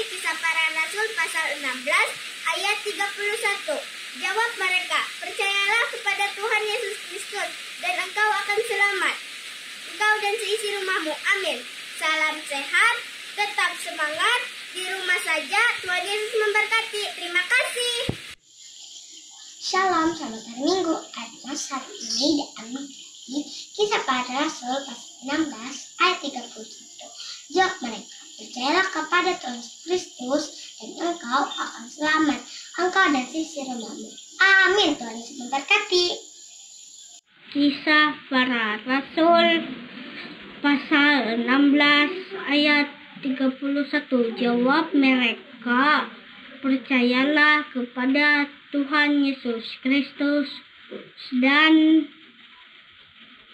Kisah Para Rasul pasal 16 ayat 31. Jawab mereka, percayalah kepada Tuhan Yesus Kristus dan engkau akan selamat. Engkau dan seisi rumahmu. Amin. Salam sehat, tetap semangat, di rumah saja. Tuhan Yesus memberkati. Terima kasih. Shalom, selamat hari Minggu. Admas hari ini diambil di Kisah Para Rasul pasal 16 ayat 31. Jawab mereka, percayalah kepada Tuhan Yesus Kristus dan engkau akan selamat, engkau dan seisi rumahmu. Amin. Tuhan Yesus memberkati. Kisah Para Rasul pasal 16 ayat 31. Jawab mereka, percayalah kepada Tuhan Yesus Kristus dan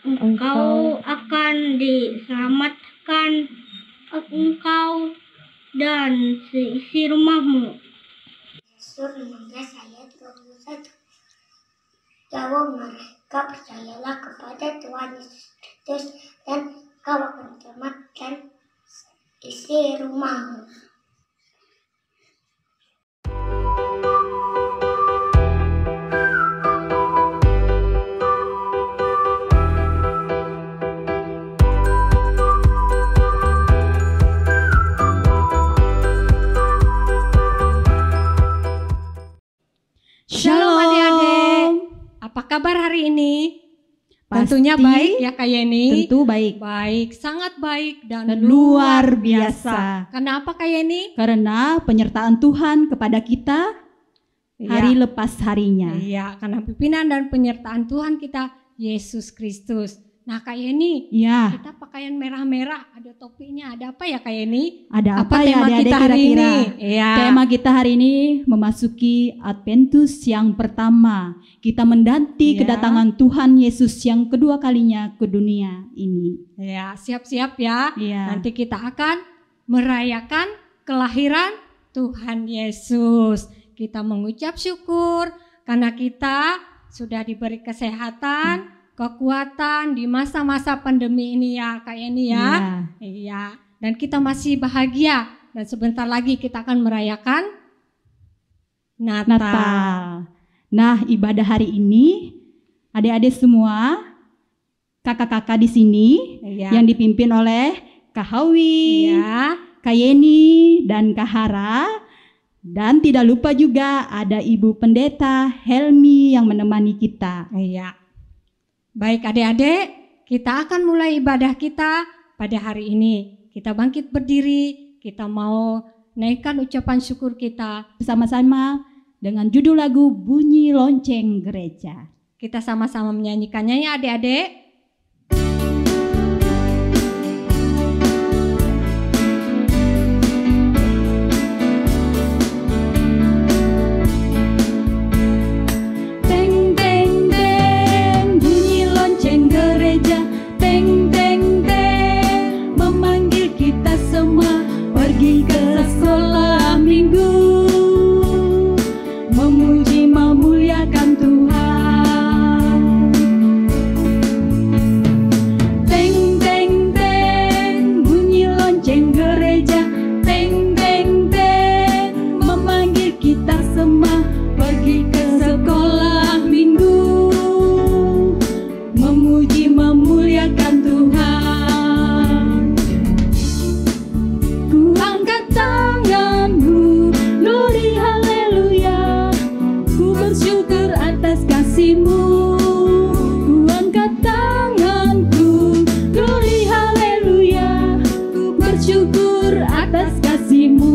engkau akan diselamatkan, engkau dan seisi rumahmu. Sur 16 ayat 21. Jawab mereka, percayalah kepada Tuhan Yesus Kristus dan engkau akan diselamatkan isi rumahmu. Shalom adik-adik, apa kabar hari ini? Tentunya baik ya Kak Yeni? Tentu baik. Baik, sangat baik dan luar biasa. Kenapa Kak Yeni? Karena penyertaan Tuhan kepada kita hari lepas harinya. Iya, karena pimpinan dan penyertaan Tuhan kita Yesus Kristus. Nah Kak Yeni, Ya, kita pakaian merah-merah, ada topinya, ada apa ya Kak Yeni? ada apa ya tema adik-adik kita hari kira-kira? ini? Iya. Tema kita hari ini memasuki Adventus yang pertama. Kita menanti Ya. kedatangan Tuhan Yesus yang kedua kalinya ke dunia ini. Ya, siap-siap ya. Ya. Nanti kita akan merayakan kelahiran Tuhan Yesus. Kita mengucap syukur karena kita sudah diberi kesehatan, kekuatan di masa-masa pandemi ini ya Kak Yeni ya. Iya. Dan kita masih bahagia dan sebentar lagi kita akan merayakan Natal. Natal. Nah, ibadah hari ini adik-adik semua, kakak-kakak di sini Iya. yang dipimpin oleh Kak Hawi, Iya. Kak Yeni, dan Kak Hara. Dan tidak lupa juga ada Ibu Pendeta Helmi yang menemani kita. Iya. Baik adik-adik, kita akan mulai ibadah kita pada hari ini. Kita bangkit berdiri, kita mau naikkan ucapan syukur kita. Bersama-sama dengan judul lagu Bunyi Lonceng Gereja. Kita sama-sama menyanyikannya ya adik-adik. Teng teng teng, bunyi lonceng gereja. Teng teng teng, memanggil kita semua pergi ke sekolah minggu, memuji memuliakan Tuhan. Teng teng teng, bunyi lonceng gereja. Teng teng teng, memanggil kita semua pergi ke sekolah minggu, memuji memuliakan Tuhan. Ku angkat tanganku, glory haleluya, ku bersyukur atas kasih-Mu. Ku angkat tanganku, glory haleluya, ku bersyukur atas kasih-Mu.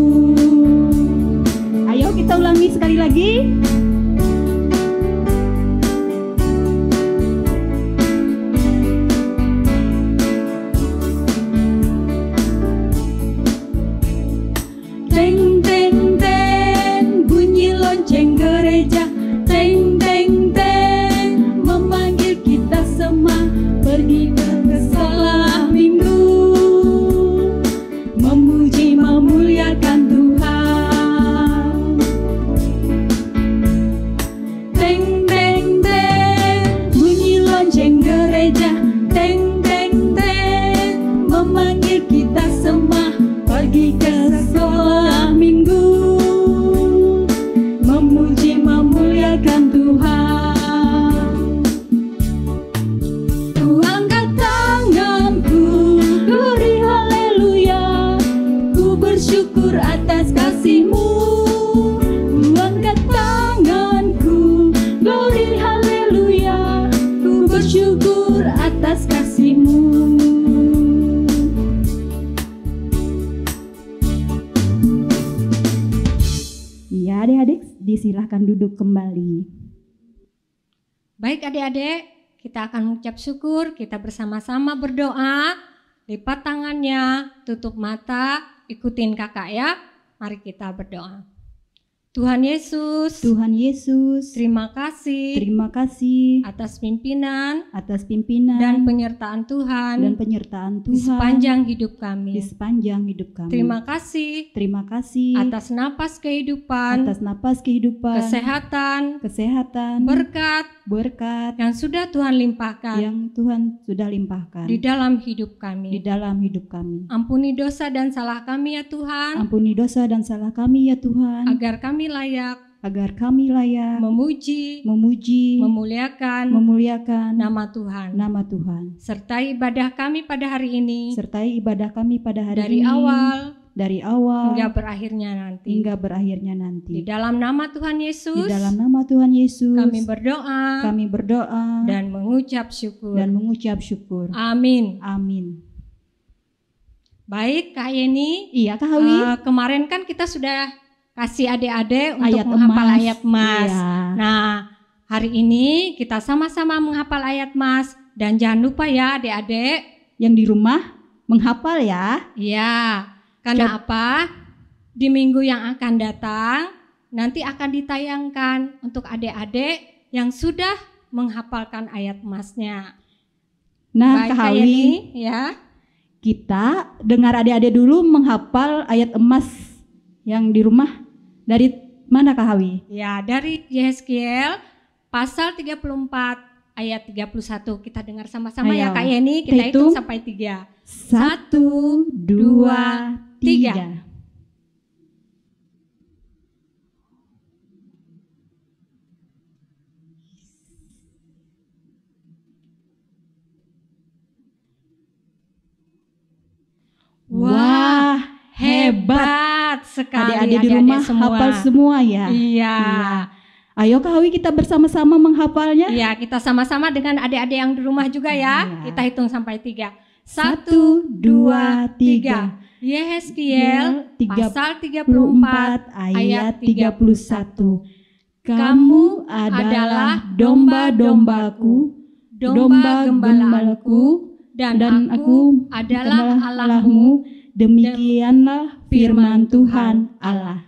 Ayo kita ulangi sekali lagi. Teng teng teng, bunyi lonceng gereja. Teng teng teng, memanggil kita semua pergi ke sekolah minggu, memuji memuliakan Tuhan. Teng teng teng, bunyi lonceng gereja. Teng teng teng, memanggil kita semua pergi ke sekolah minggu, atas kasih-Mu. Ku angkat tanganku, glory haleluya, ku bersyukur atas kasih-Mu. Ya, adik-adik, disilahkan duduk kembali. Baik adik-adik, kita akan mengucap syukur, kita bersama-sama berdoa, lipat tangannya, tutup mata, ikutin kakak ya. Mari kita berdoa. Tuhan Yesus, Tuhan Yesus, terima kasih terima kasih atas pimpinan atas pimpinan dan penyertaan Tuhan dan penyertaan di Tuhan sepanjang hidup di kami. sepanjang hidup kami. Terima kasih Terima kasih atas napas kehidupan, atas napas kehidupan, kesehatan, berkat berkat yang sudah Tuhan limpahkan yang Tuhan sudah limpahkan di dalam hidup di kami. dalam hidup kami. Ampuni dosa dan salah kami ya Tuhan, Ampuni dosa dan salah kami ya Tuhan, agar kami layak agar kami layak memuji, memuji, memuliakan nama nama Tuhan. Tuhan. Sertai ibadah kami pada hari ini Sertai ibadah kami pada hari dari ini awal hingga berakhirnya nanti. hingga berakhirnya Di nanti. dalam nama Tuhan Di Yesus, dalam nama Tuhan Yesus, kami berdoa dan dan mengucap syukur. mengucap syukur. Amin. Amin. Baik Kak Yeni, Iya Kak Hawi? kemarin kan kita sudah kasih adik-adik untuk Ayat menghafal emas. ayat emas. Iya. Nah, hari ini kita sama-sama menghafal ayat emas. Dan jangan lupa ya adik-adik. Yang di rumah menghafal ya. Ya, karena apa? Di minggu yang akan datang, nanti akan ditayangkan untuk adik-adik yang sudah menghafalkan ayat emasnya. Nah Baik, Kak Kak Hawi, Yeni, ya. kita dengar adik-adik dulu menghafal ayat emas yang di rumah. Dari mana Kak Hawi? Ya, dari Yeskiel pasal 34 ayat 31. Kita dengar sama-sama ya Ayo, Kak Yeni, kita kita hitung hitung. sampai 3. 1, 2, 3. Wah, Hebat sekali Adik-adik di rumah semua. hafal semua ya. Iya. Ayo Kak Hawi kita bersama-sama menghafalnya. Iya, kita sama-sama dengan adik-adik yang di rumah juga ya. Iya. Kita hitung sampai 3. 1, 2, 3. Yeskiel pasal 34 ayat 31. Kamu adalah domba-dombaku, domba gembalaku, dan aku adalah Allahmu. Demikianlah firman Tuhan Allah.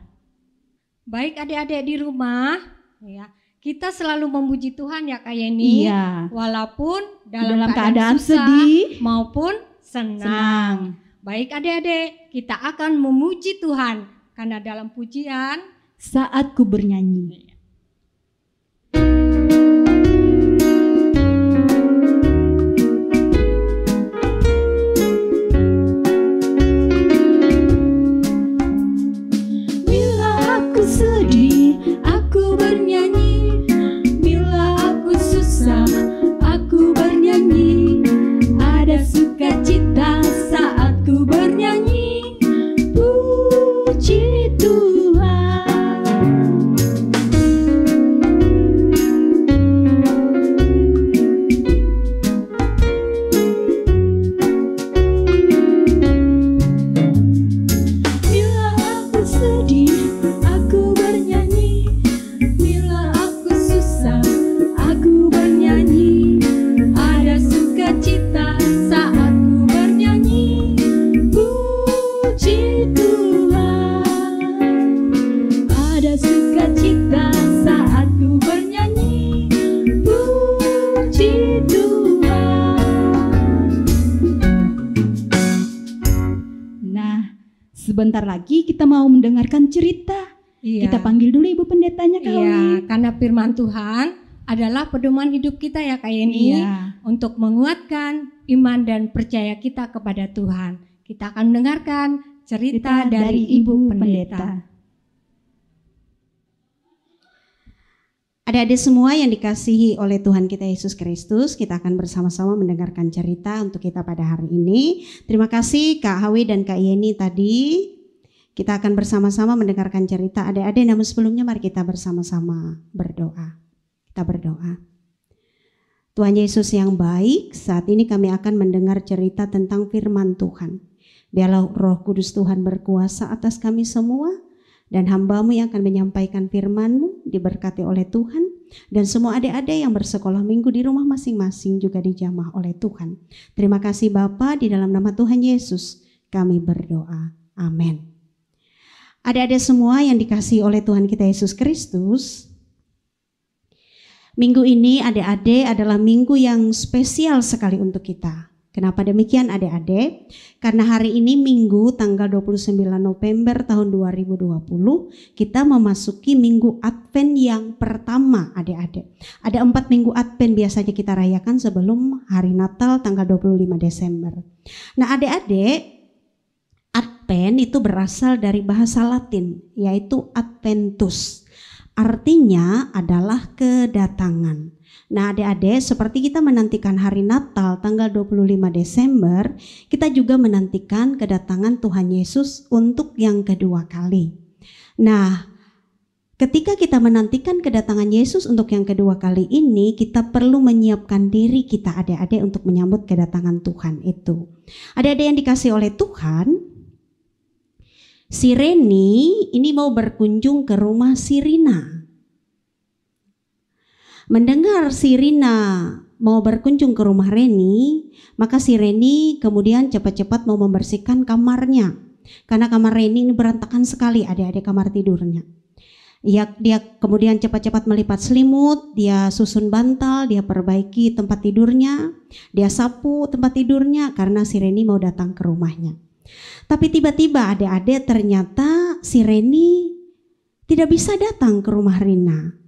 Baik adik-adik di rumah, ya, kita selalu memuji Tuhan ya Kak Yeni. Iya. Walaupun Dalam keadaan susah sedih maupun senang. senang. Baik adik-adik, kita akan memuji Tuhan karena dalam pujian Saat ku bernyanyi. Bila aku sedih, aku bernyanyi. Bila aku susah, aku bernyanyi. Ada sukacita saat ku bernyanyi. Puji Tuhan. Bila aku sedih, aku bernyanyi. Bila aku susah, aku bernyanyi. Ada sukacita saat ku bernyanyi. Puji Tuhan. Ada sukacita saat ku bernyanyi. Puji Tuhan. Nah, sebentar lagi kita mau mendengarkan cerita. Iya. Kita panggil dulu Ibu Pendetanya Kak Iya, Hawi. karena firman Tuhan adalah pedoman hidup kita ya Kak Yeni. Iya. Untuk menguatkan iman dan percaya kita kepada Tuhan. Kita akan mendengarkan cerita dari Ibu Pendeta. Adik-adik semua yang dikasihi oleh Tuhan kita Yesus Kristus, kita akan bersama-sama mendengarkan cerita untuk kita pada hari ini. Terima kasih Kak Hawi dan Kak Yeni tadi Kita akan bersama-sama mendengarkan cerita adik-adik, namun sebelumnya mari kita bersama-sama berdoa. Kita berdoa. Tuhan Yesus yang baik, saat ini kami akan mendengar cerita tentang firman Tuhan. Biarlah Roh Kudus Tuhan berkuasa atas kami semua, dan hamba-Mu yang akan menyampaikan firman-Mu diberkati oleh Tuhan, dan semua adik-adik yang bersekolah minggu di rumah masing-masing juga dijamah oleh Tuhan. Terima kasih Bapa, di dalam nama Tuhan Yesus kami berdoa. Amin. Adik-adik semua yang dikasihi oleh Tuhan kita Yesus Kristus, minggu ini adik-adik adalah minggu yang spesial sekali untuk kita. Kenapa demikian adik-adik? Karena hari ini Minggu tanggal 29 November tahun 2020 kita memasuki minggu Advent yang pertama adik-adik. Ada 4 minggu Advent biasanya kita rayakan sebelum hari Natal tanggal 25 Desember. Nah adik-adik, Advent itu berasal dari bahasa Latin yaitu Adventus. Artinya adalah kedatangan. Nah adik-adik, seperti kita menantikan hari Natal tanggal 25 Desember, kita juga menantikan kedatangan Tuhan Yesus untuk yang kedua kali. Nah, ketika kita menantikan kedatangan Yesus untuk yang kedua kali ini, kita perlu menyiapkan diri kita adik-adik untuk menyambut kedatangan Tuhan itu. Adik-adik yang dikasihi oleh Tuhan, si Reni ini mau berkunjung ke rumah si Rina. Mendengar si Rina mau berkunjung ke rumah Reni, maka si Reni kemudian cepat-cepat mau membersihkan kamarnya. Karena kamar Reni ini berantakan sekali adik-adik kamar tidurnya. Dia kemudian cepat-cepat melipat selimut, dia susun bantal, dia perbaiki tempat tidurnya, dia sapu tempat tidurnya karena si Reni mau datang ke rumahnya. Tapi tiba-tiba adik-adik ternyata si Reni tidak bisa datang ke rumah Rina.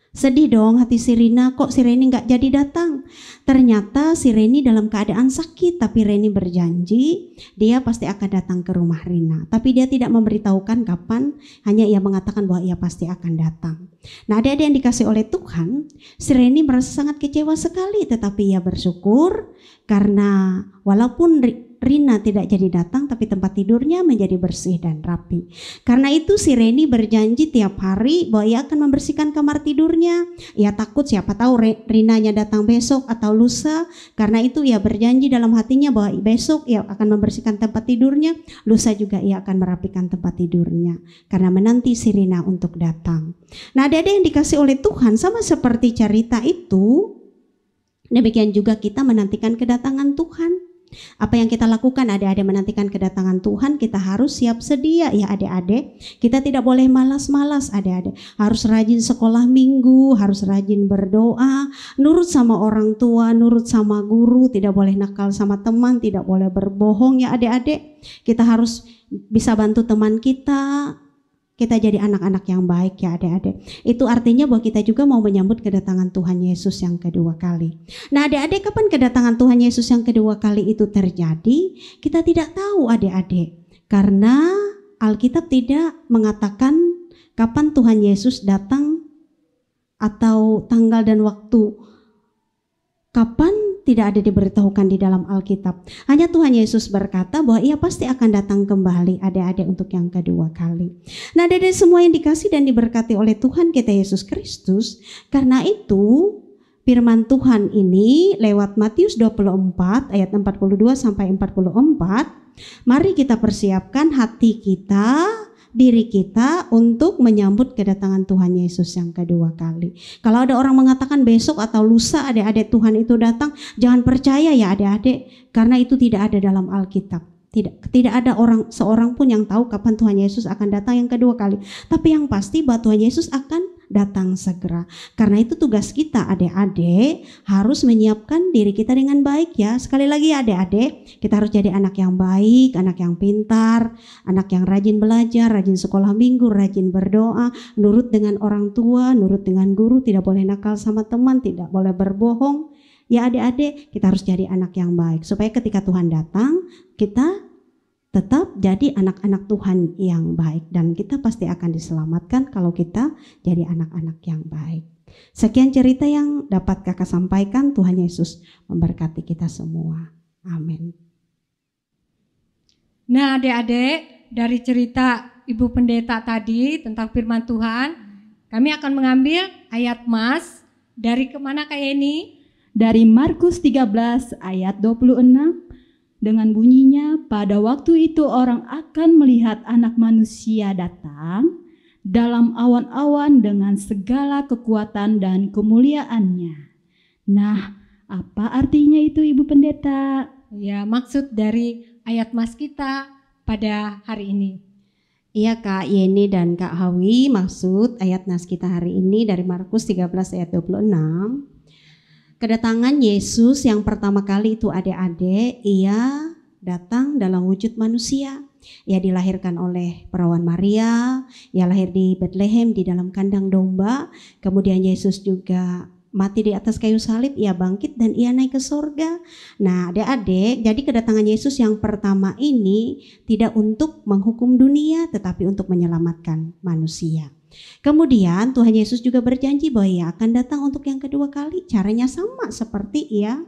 Sedih dong hati si Rina, kok si Reni gak jadi datang. Ternyata si Reni dalam keadaan sakit, tapi Reni berjanji dia pasti akan datang ke rumah Rina. Tapi dia tidak memberitahukan kapan, hanya ia mengatakan bahwa ia pasti akan datang. Nah adik-adik yang dikasih oleh Tuhan, si Reni merasa sangat kecewa sekali, tetapi ia bersyukur karena walaupun Rina tidak jadi datang, tapi tempat tidurnya menjadi bersih dan rapi. Karena itu si Reni berjanji tiap hari bahwa ia akan membersihkan kamar tidurnya. Ia takut siapa tahu Rinanya datang besok atau lusa. Karena itu ia berjanji dalam hatinya bahwa besok ia akan membersihkan tempat tidurnya, lusa juga ia akan merapikan tempat tidurnya. Karena menanti si Rina untuk datang. Nah adik-adik yang dikasih oleh Tuhan, sama seperti cerita itu, demikian juga kita menantikan kedatangan Tuhan. Apa yang kita lakukan adik-adik menantikan kedatangan Tuhan, kita harus siap sedia ya adik-adik. Kita tidak boleh malas-malas adik-adik. Harus rajin sekolah minggu, harus rajin berdoa, nurut sama orang tua, nurut sama guru, tidak boleh nakal sama teman, tidak boleh berbohong ya adik-adik. Kita harus bisa bantu teman kita. Kita jadi anak-anak yang baik ya adik-adik. Itu artinya bahwa kita juga mau menyambut kedatangan Tuhan Yesus yang kedua kali. Nah adik-adik, kapan kedatangan Tuhan Yesus yang kedua kali itu terjadi? Kita tidak tahu adik-adik. Karena Alkitab tidak mengatakan kapan Tuhan Yesus datang atau tanggal dan waktu kapan, tidak ada diberitahukan di dalam Alkitab. Hanya Tuhan Yesus berkata bahwa ia pasti akan datang kembali adik-adik untuk yang kedua kali. Nah adik-adik semua yang dikasih dan diberkati oleh Tuhan kita Yesus Kristus, karena itu firman Tuhan ini lewat Matius 24 ayat 42 sampai 44, mari kita persiapkan hati kita, diri kita untuk menyambut kedatangan Tuhan Yesus yang kedua kali. Kalau ada orang mengatakan besok atau lusa adik-adik Tuhan itu datang, jangan percaya ya adik-adik, karena itu tidak ada dalam Alkitab. Tidak ada seorang pun yang tahu kapan Tuhan Yesus akan datang yang kedua kali. Tapi yang pasti bahwa Tuhan Yesus akan datang segera. Karena itu tugas kita adik-adik harus menyiapkan diri kita dengan baik ya. Sekali lagi ya adik-adik, kita harus jadi anak yang baik, anak yang pintar, anak yang rajin belajar, rajin sekolah minggu, rajin berdoa, nurut dengan orang tua, nurut dengan guru, tidak boleh nakal sama teman, tidak boleh berbohong. Ya adik-adik, kita harus jadi anak yang baik supaya ketika Tuhan datang, kita tetap jadi anak-anak Tuhan yang baik, dan kita pasti akan diselamatkan kalau kita jadi anak-anak yang baik. Sekian cerita yang dapat kakak sampaikan. Tuhan Yesus memberkati kita semua. Amin. Nah adik-adik, dari cerita Ibu Pendeta tadi tentang firman Tuhan, kami akan mengambil ayat Mas dari kemana Kak Yeni? Dari Markus 13 ayat 26 dengan bunyinya, pada waktu itu orang akan melihat Anak Manusia datang dalam awan-awan dengan segala kekuatan dan kemuliaannya. Nah, apa artinya itu Ibu Pendeta? Ya, maksud dari ayat Mas kita pada hari ini. Iya Kak Yeni dan Kak Hawi, maksud ayat nas kita hari ini dari Markus 13 ayat 26. Kedatangan Yesus yang pertama kali itu adik-adik, ia datang dalam wujud manusia. Ia dilahirkan oleh perawan Maria, ia lahir di Bethlehem di dalam kandang domba. Kemudian Yesus juga mati di atas kayu salib, ia bangkit dan ia naik ke sorga. Nah adik-adik, jadi kedatangan Yesus yang pertama ini tidak untuk menghukum dunia tetapi untuk menyelamatkan manusia. Kemudian Tuhan Yesus juga berjanji bahwa ia akan datang untuk yang kedua kali. Caranya sama seperti ia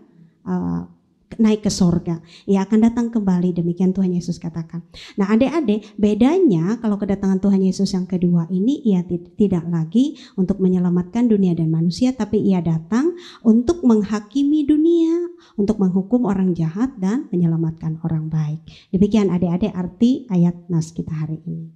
naik ke sorga. Ia akan datang kembali, demikian Tuhan Yesus katakan. Nah adik-adik, bedanya kalau kedatangan Tuhan Yesus yang kedua ini, ia tidak lagi untuk menyelamatkan dunia dan manusia, tapi ia datang untuk menghakimi dunia, untuk menghukum orang jahat dan menyelamatkan orang baik. Demikian adik-adik arti ayat nas kita hari ini.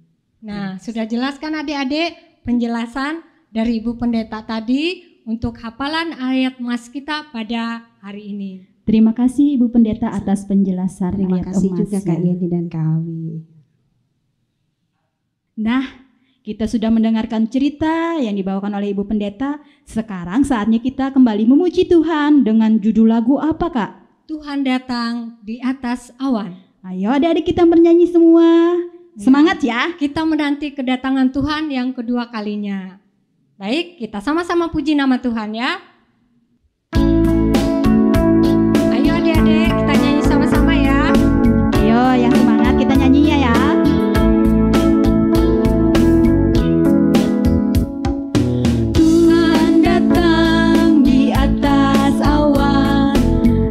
Nah, sudah jelaskan adik-adik penjelasan dari Ibu Pendeta tadi untuk hafalan ayat mas kita pada hari ini. Terima kasih Ibu Pendeta atas penjelasan Terima ayat kasih emasnya. juga Kak Yeni dan Kak Hawi. Nah, kita sudah mendengarkan cerita yang dibawakan oleh Ibu Pendeta. Sekarang saatnya kita kembali memuji Tuhan dengan judul lagu apa Kak? Tuhan datang di atas awan. Ayo adik-adik kita bernyanyi semua. Semangat ya. Kita menanti kedatangan Tuhan yang kedua kalinya. Baik, kita sama-sama puji nama Tuhan ya. Ayo adik-adik, kita nyanyi sama-sama ya. Ayo yang semangat kita nyanyinya ya. Tuhan datang di atas awan,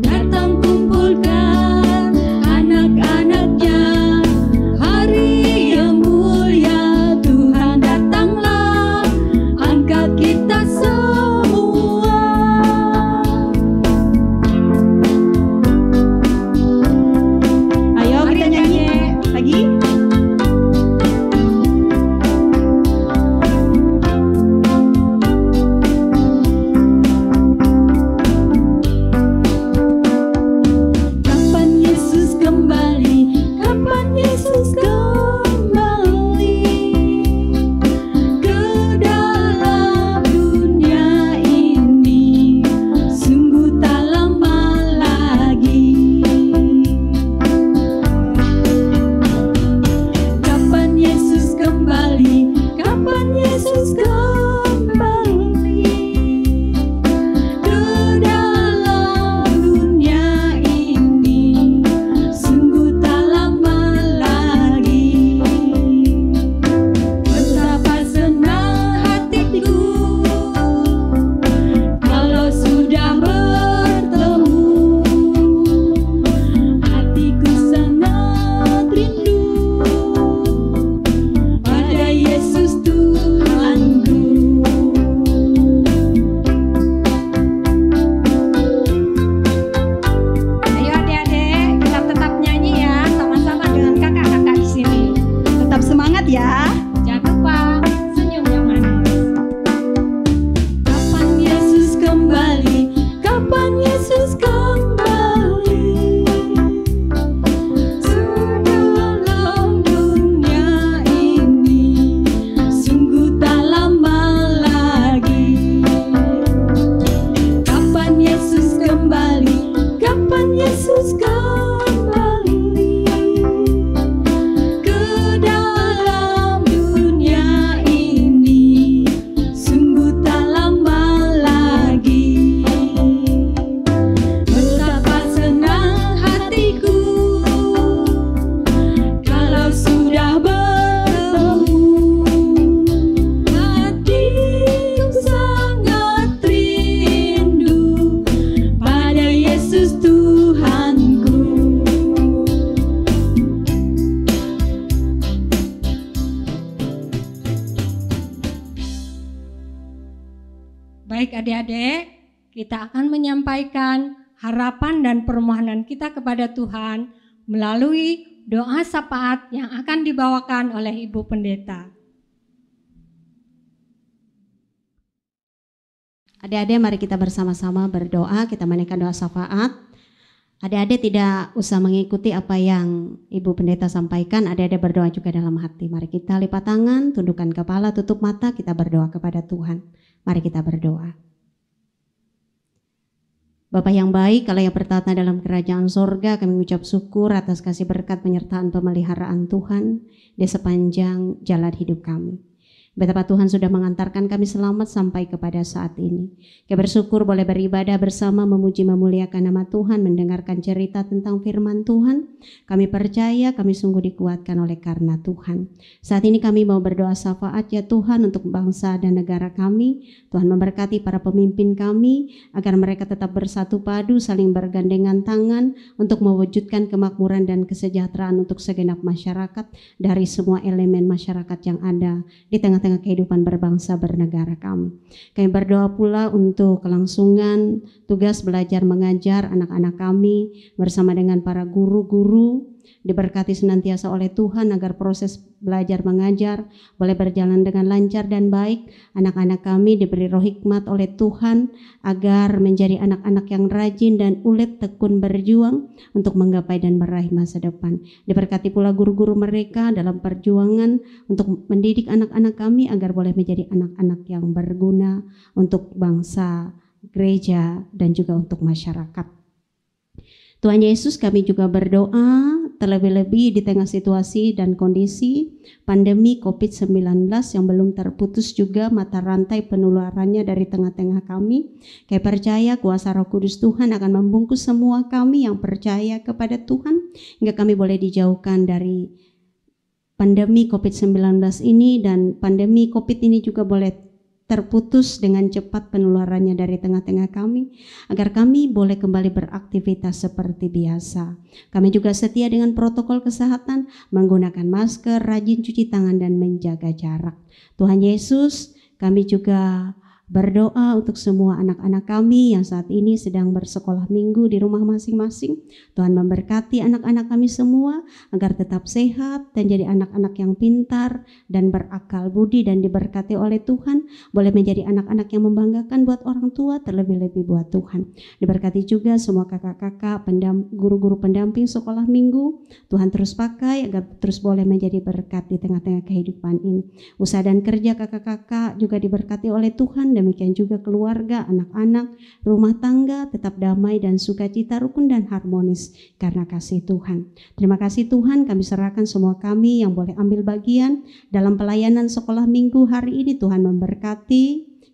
datang kumpulkan anak-anaknya. Hari yang mulia Tuhan datanglah, angkat kita semua. Baik adik-adik, kita akan menyampaikan harapan dan permohonan kita kepada Tuhan melalui doa syafaat yang akan dibawakan oleh Ibu Pendeta. Adik-adik, mari kita bersama-sama berdoa, kita menaikkan doa syafaat. Adik-adik tidak usah mengikuti apa yang Ibu Pendeta sampaikan, adik-adik berdoa juga dalam hati. Mari kita lipat tangan, tundukkan kepala, tutup mata, kita berdoa kepada Tuhan. Mari kita berdoa. Bapa yang baik, Allah yang bertata dalam kerajaan sorga, kami mengucap syukur atas kasih berkat penyertaan pemeliharaan Tuhan di sepanjang jalan hidup kami. Betapa Tuhan sudah mengantarkan kami selamat sampai kepada saat ini. Kami bersyukur boleh beribadah bersama, memuji memuliakan nama Tuhan, mendengarkan cerita tentang firman Tuhan. Kami percaya kami sungguh dikuatkan oleh karena Tuhan. Saat ini kami mau berdoa syafaat ya Tuhan untuk bangsa dan negara kami. Tuhan memberkati para pemimpin kami agar mereka tetap bersatu padu, saling bergandengan tangan untuk mewujudkan kemakmuran dan kesejahteraan untuk segenap masyarakat dari semua elemen masyarakat yang ada di tengah kehidupan berbangsa bernegara kami. Kami berdoa pula untuk kelangsungan tugas belajar mengajar anak-anak kami bersama dengan para guru-guru, diberkati senantiasa oleh Tuhan agar proses belajar mengajar boleh berjalan dengan lancar dan baik. Anak-anak kami diberi roh hikmat oleh Tuhan agar menjadi anak-anak yang rajin dan ulet tekun berjuang untuk menggapai dan meraih masa depan. Diberkati pula guru-guru mereka dalam perjuangan untuk mendidik anak-anak kami agar boleh menjadi anak-anak yang berguna untuk bangsa, gereja, dan juga untuk masyarakat. Tuhan Yesus, kami juga berdoa terlebih-lebih di tengah situasi dan kondisi pandemi COVID-19 yang belum terputus juga mata rantai penularannya dari tengah-tengah kami. Kami percaya kuasa Roh Kudus Tuhan akan membungkus semua kami yang percaya kepada Tuhan hingga kami boleh dijauhkan dari pandemi COVID-19 ini, dan pandemi COVID ini juga boleh terputus dengan cepat penularannya dari tengah-tengah kami, agar kami boleh kembali beraktivitas seperti biasa. Kami juga setia dengan protokol kesehatan, menggunakan masker, rajin cuci tangan, dan menjaga jarak. Tuhan Yesus, kami juga berdoa untuk semua anak-anak kami yang saat ini sedang bersekolah minggu di rumah masing-masing. Tuhan memberkati anak-anak kami semua agar tetap sehat dan jadi anak-anak yang pintar dan berakal budi dan diberkati oleh Tuhan, boleh menjadi anak-anak yang membanggakan buat orang tua, terlebih-lebih buat Tuhan. Diberkati juga semua kakak-kakak, guru-guru pendamping sekolah minggu. Tuhan terus pakai agar terus boleh menjadi berkat di tengah-tengah kehidupan ini. Usaha dan kerja kakak-kakak juga diberkati oleh Tuhan. Demikian juga keluarga, anak-anak, rumah tangga tetap damai dan sukacita, rukun dan harmonis karena kasih Tuhan. Terima kasih Tuhan, kami serahkan semua kami yang boleh ambil bagian dalam pelayanan sekolah minggu hari ini. Tuhan memberkati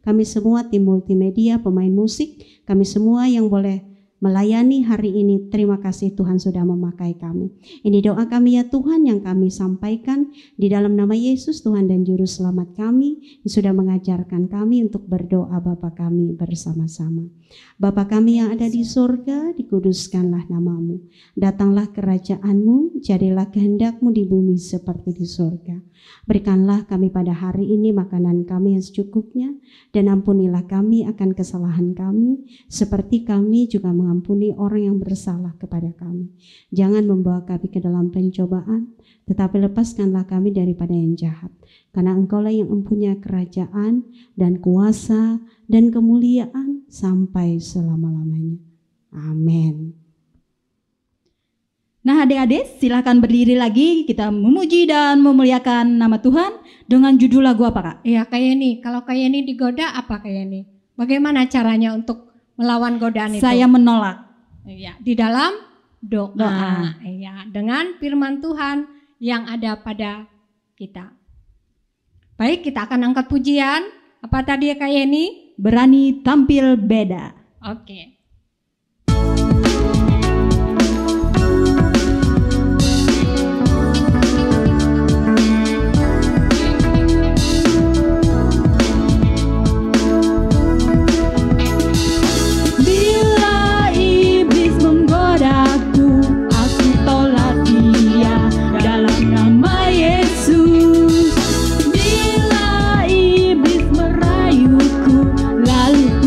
kami semua, tim multimedia, pemain musik, kami semua yang boleh melayani hari ini. Terima kasih Tuhan sudah memakai kami. Ini doa kami ya Tuhan yang kami sampaikan di dalam nama Yesus Tuhan dan Juru Selamat kami yang sudah mengajarkan kami untuk berdoa Bapa kami bersama-sama. Bapa kami yang ada di surga, dikuduskanlah namamu. Datanglah kerajaan-Mu, jadilah kehendak-Mu di bumi seperti di surga. Berikanlah kami pada hari ini makanan kami yang secukupnya, dan ampunilah kami akan kesalahan kami, seperti kami juga mengampuni orang yang bersalah kepada kami. Jangan membawa kami ke dalam pencobaan, tetapi lepaskanlah kami daripada yang jahat. Karena Engkaulah yang mempunyai kerajaan dan kuasa dan kemuliaan sampai selama-lamanya. Amin. Nah adik-adik silakan berdiri lagi, kita memuji dan memuliakan nama Tuhan dengan judul lagu apa Kak? Iya Kak Yeni, kalau Kak Yeni digoda apa Kak Yeni? Bagaimana caranya untuk melawan godaan itu? Saya menolak. Iya, di dalam doa. Doa. Iya, dengan firman Tuhan yang ada pada kita. Baik, kita akan angkat pujian. Apa tadi ya Kak Yeni? Berani tampil beda. Oke. Lalu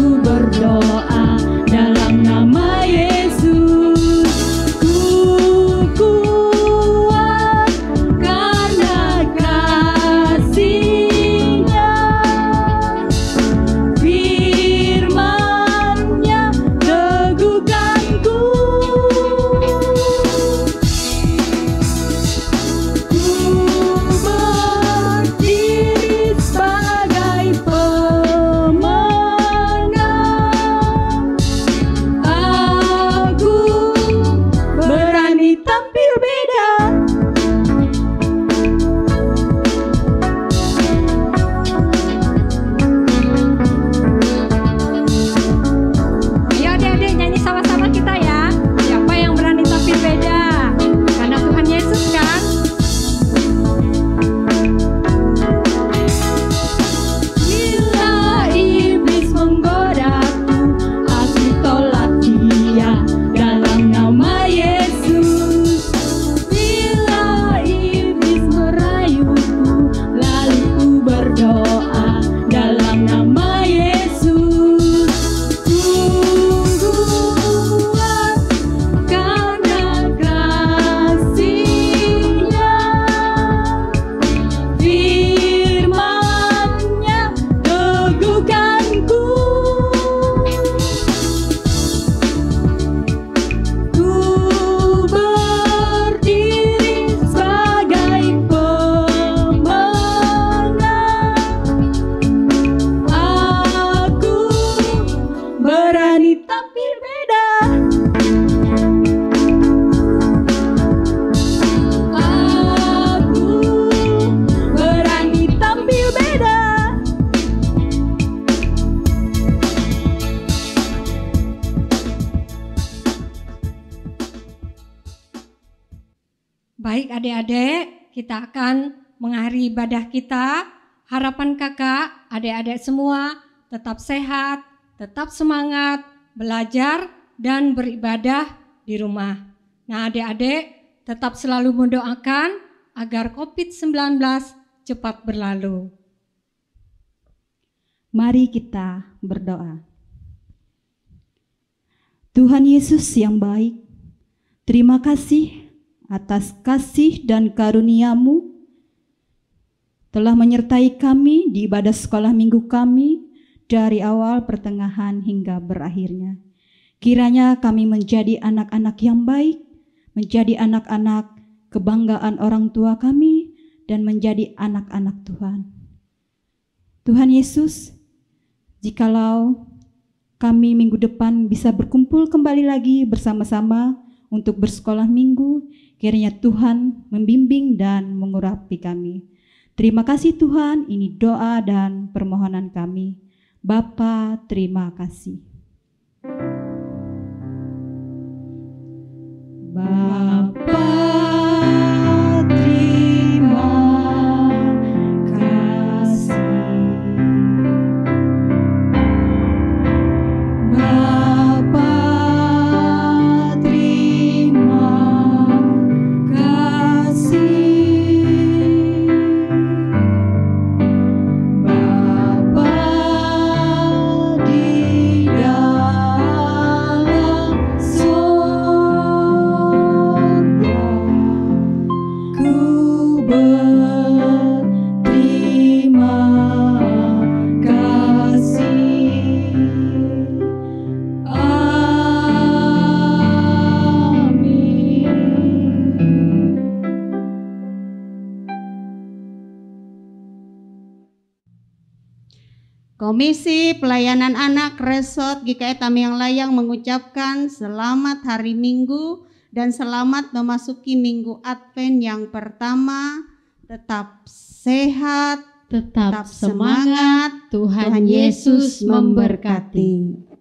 Baik adik-adik, kita akan mengakhiri ibadah kita. Harapan kakak, adik-adik semua tetap sehat, tetap semangat, belajar dan beribadah di rumah. Nah adik-adik tetap selalu mendoakan agar COVID-19 cepat berlalu. Mari kita berdoa. Tuhan Yesus yang baik, terima kasih atas kasih dan karunia-Mu telah menyertai kami di ibadah sekolah minggu kami dari awal, pertengahan hingga berakhirnya. Kiranya kami menjadi anak-anak yang baik, menjadi anak-anak kebanggaan orang tua kami, dan menjadi anak-anak Tuhan. Tuhan Yesus, jikalau kami minggu depan bisa berkumpul kembali lagi bersama-sama untuk bersekolah minggu, kiranya Tuhan membimbing dan mengurapi kami. Terima kasih Tuhan, ini doa dan permohonan kami. Bapa, terima kasih. Bapa, terima kasih. Bapa, terima kasih. Bapa di dalam surga, ku berterima kasih. Amin. Komisi Pelayanan Anak Resort GKI Tamiang Layang mengucapkan selamat hari Minggu dan selamat memasuki Minggu Advent yang pertama. Tetap sehat, Tetap tetap semangat. Tuhan Tuhan Yesus memberkati.